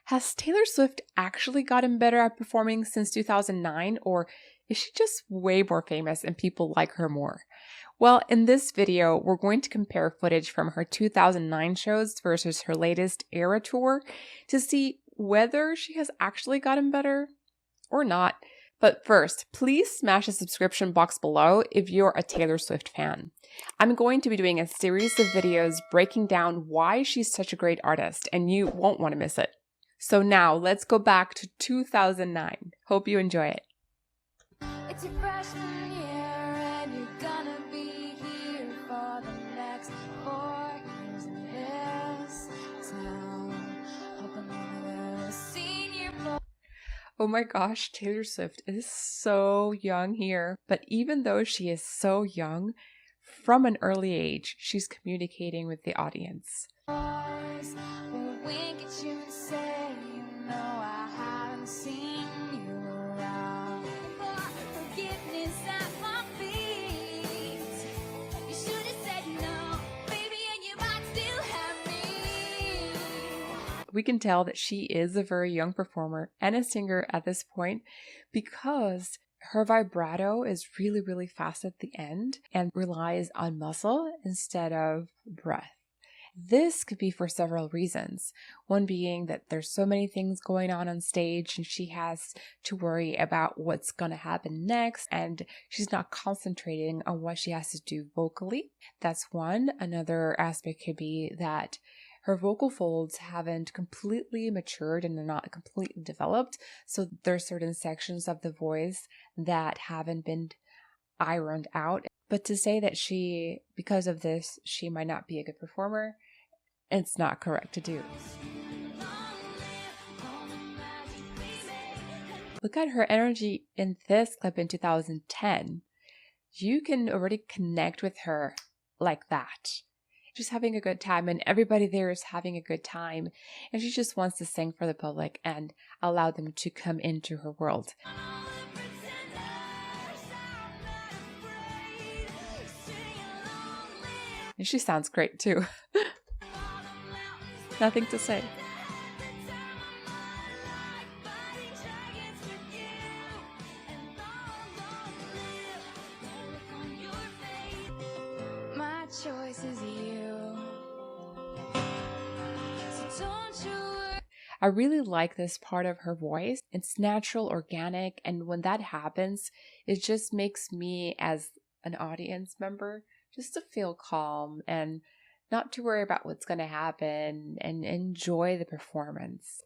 Has Taylor Swift actually gotten better at performing since 2009, or is she just way more famous and people like her more? Well, in this video, we're going to compare footage from her 2009 shows versus her latest Era tour to see whether she has actually gotten better or not. But first, please smash the subscription box below if you're a Taylor Swift fan. I'm going to be doing a series of videos breaking down why she's such a great artist, and you won't want to miss it. So now, let's go back to 2009. Hope you enjoy it. It's your freshman year and you're gonna be here for the next 4 years in this town. Hoping one of the senior boys. Oh my gosh, Taylor Swift is so young here. But even though she is so young, from an early age, she's communicating with the audience. Will wink at you and say, you know I haven't seen you around. Forgiveness at my feet. You should have said no, baby, and you might still have me. We can tell that she is a very young performer and a singer at this point because her vibrato is really, really fast at the end and relies on muscle instead of breath. This could be for several reasons. One being that there's so many things going on stage and she has to worry about what's going to happen next and she's not concentrating on what she has to do vocally. That's one. Another aspect could be that her vocal folds haven't completely matured and they're not completely developed. So there's certain sections of the voice that haven't been ironed out. But to say that because of this, she might not be a good performer, it's not correct to do. Look at her energy in this clip in 2010. You can already connect with her like that. She's having a good time and everybody there is having a good time. And she just wants to sing for the public and allow them to come into her world. And she sounds great too. Nothing to say. My choice is you. So don't you worry. I really like this part of her voice. It's natural, organic, and when that happens, it just makes me as an audience member just to feel calm and not to worry about what's going to happen and enjoy the performance.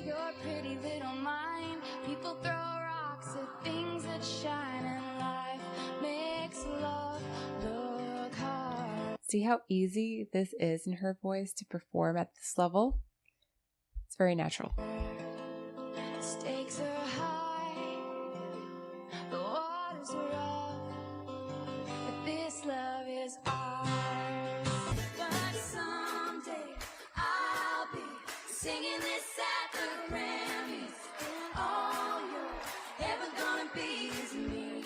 Your pretty little mind. People throw rocks at things that shine, and life makes love look hard. See how easy this is in her voice to perform at this level? It's very natural. Stakes are high, the water's rough, but this love is ours. But someday I'll be singing this at the Grammys, and all you're ever gonna be is me.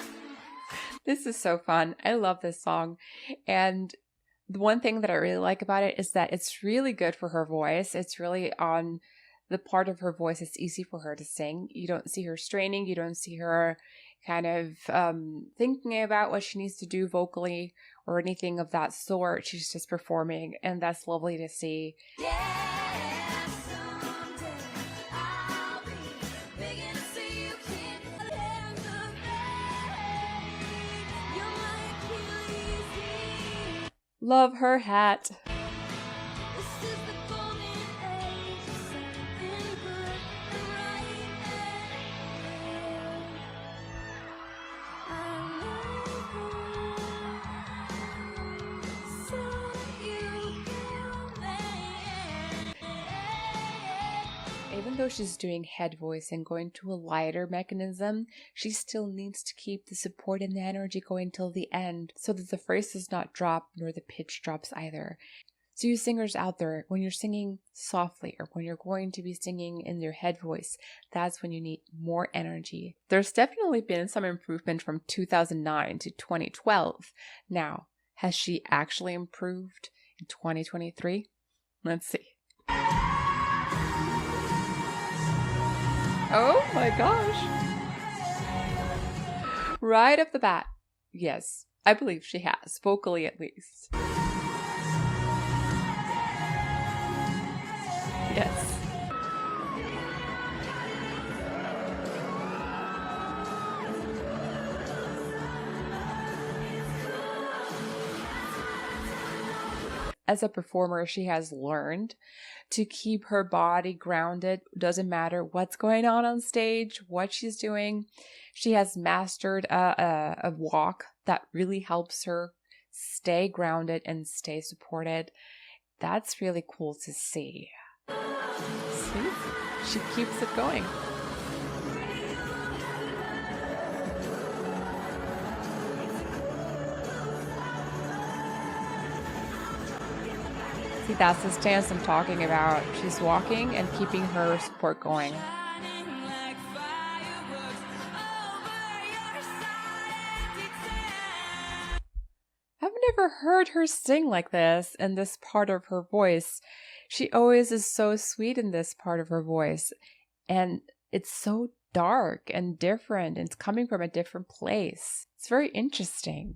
This is so fun. I love this song. And the one thing that I really like about it is that it's really good for her voice. It's really on the part of her voice it's easy for her to sing. You don't see her straining. You don't see her kind of thinking about what she needs to do vocally or anything of that sort. She's just performing, and that's lovely to see. Yeah, someday I'll be big enough so you can't live the pain. You're my Achilles heel. Love her hat. This is the golden age of something good and right. I love you, so you kill me. Even though she's doing head voice and going to a lighter mechanism, she still needs to keep the support and the energy going till the end so that the phrase does not drop nor the pitch drops either. So you singers out there, when you're singing softly or when you're going to be singing in your head voice, that's when you need more energy. There's definitely been some improvement from 2009 to 2012. Now, has she actually improved in 2023? Let's see. Oh my gosh. Right off the bat. Yes, I believe she has, vocally at least. Yes. As a performer, she has learned to keep her body grounded. Doesn't matter what's going on stage, what she's doing. She has mastered a walk that really helps her stay grounded and stay supported. That's really cool to see. See? She keeps it going. See, that's the stance I'm talking about. She's walking and keeping her support going. I've never heard her sing like this in this part of her voice. She always is so sweet in this part of her voice. And it's so dark and different. And it's coming from a different place. It's very interesting.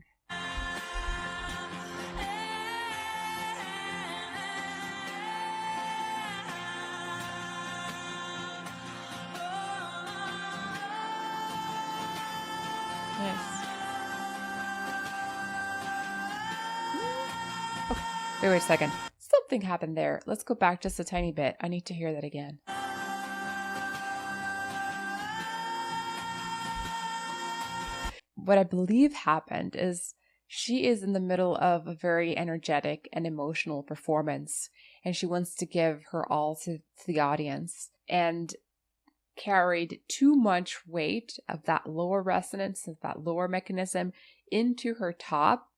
Nice. Okay, wait a second. Something happened there. Let's go back just a tiny bit. I need to hear that again. What I believe happened is she is in the middle of a very energetic and emotional performance, and she wants to give her all to the audience, and carried too much weight of that lower resonance, of that lower mechanism into her top,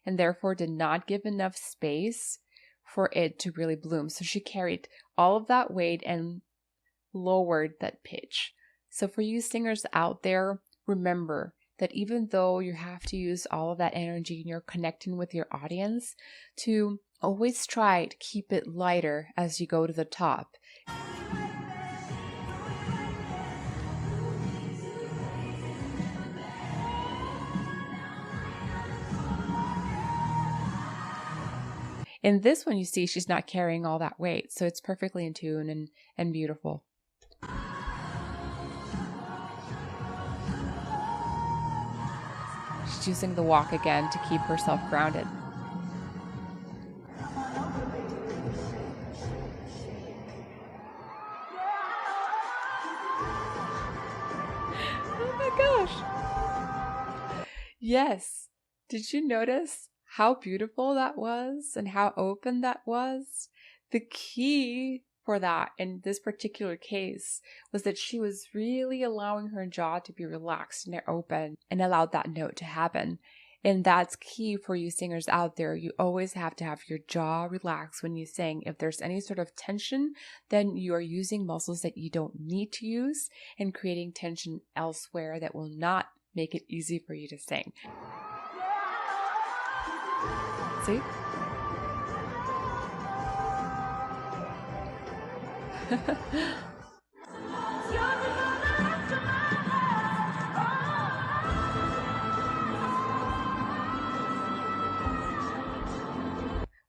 and therefore did not give enough space for it to really bloom. So she carried all of that weight and lowered that pitch. So for you singers out there, remember that even though you have to use all of that energy and you're connecting with your audience, to always try to keep it lighter as you go to the top. In this one, you see she's not carrying all that weight, so it's perfectly in tune and beautiful. She's using the walk again to keep herself grounded. Oh my gosh. Yes. Did you notice how beautiful that was and how open that was? The key for that in this particular case was that she was really allowing her jaw to be relaxed and open and allowed that note to happen. And that's key for you singers out there. You always have to have your jaw relaxed when you sing. If there's any sort of tension, then you are using muscles that you don't need to use and creating tension elsewhere that will not make it easy for you to sing. See?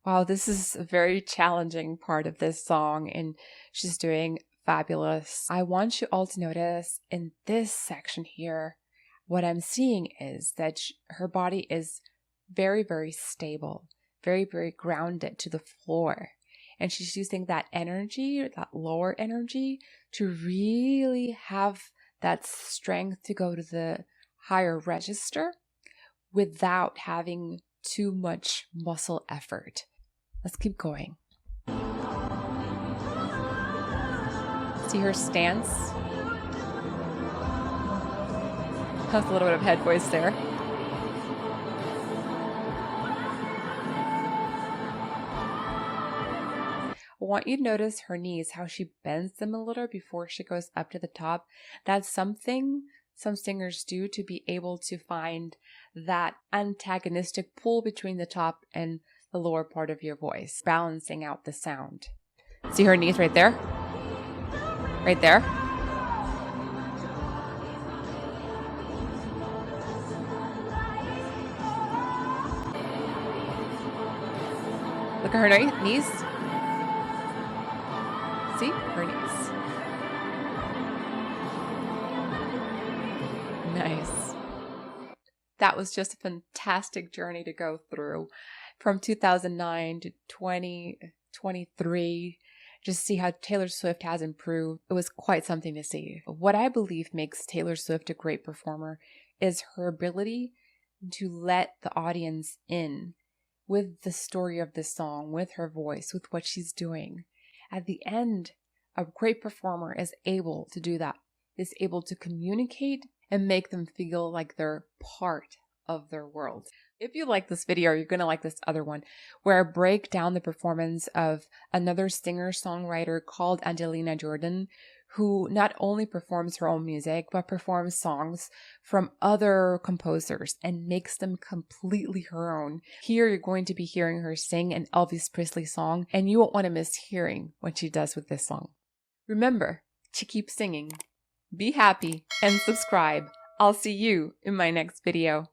Wow, this is a very challenging part of this song, and she's doing fabulous. I want you all to notice in this section here, what I'm seeing is that her body is very, very stable, very, very grounded to the floor. And she's using that energy, that lower energy, to really have that strength to go to the higher register without having too much muscle effort. Let's keep going. See her stance? Has a little bit of head voice there. I want you to notice her knees, how she bends them a little before she goes up to the top. That's something some singers do to be able to find that antagonistic pull between the top and the lower part of your voice, balancing out the sound. See her knees right there? Right there? Look at her knees. See? Her knees. Nice. That was just a fantastic journey to go through. From 2009 to 2023, just see how Taylor Swift has improved. It was quite something to see. What I believe makes Taylor Swift a great performer is her ability to let the audience in with the story of the song, with her voice, with what she's doing. At the end, a great performer is able to do that, is able to communicate and make them feel like they're part of their world. If you like this video, you're going to like this other one, where I break down the performance of another singer-songwriter called Angelina Jordan, who not only performs her own music, but performs songs from other composers and makes them completely her own. Here, you're going to be hearing her sing an Elvis Presley song, and you won't want to miss hearing what she does with this song. Remember to keep singing, be happy, and subscribe. I'll see you in my next video.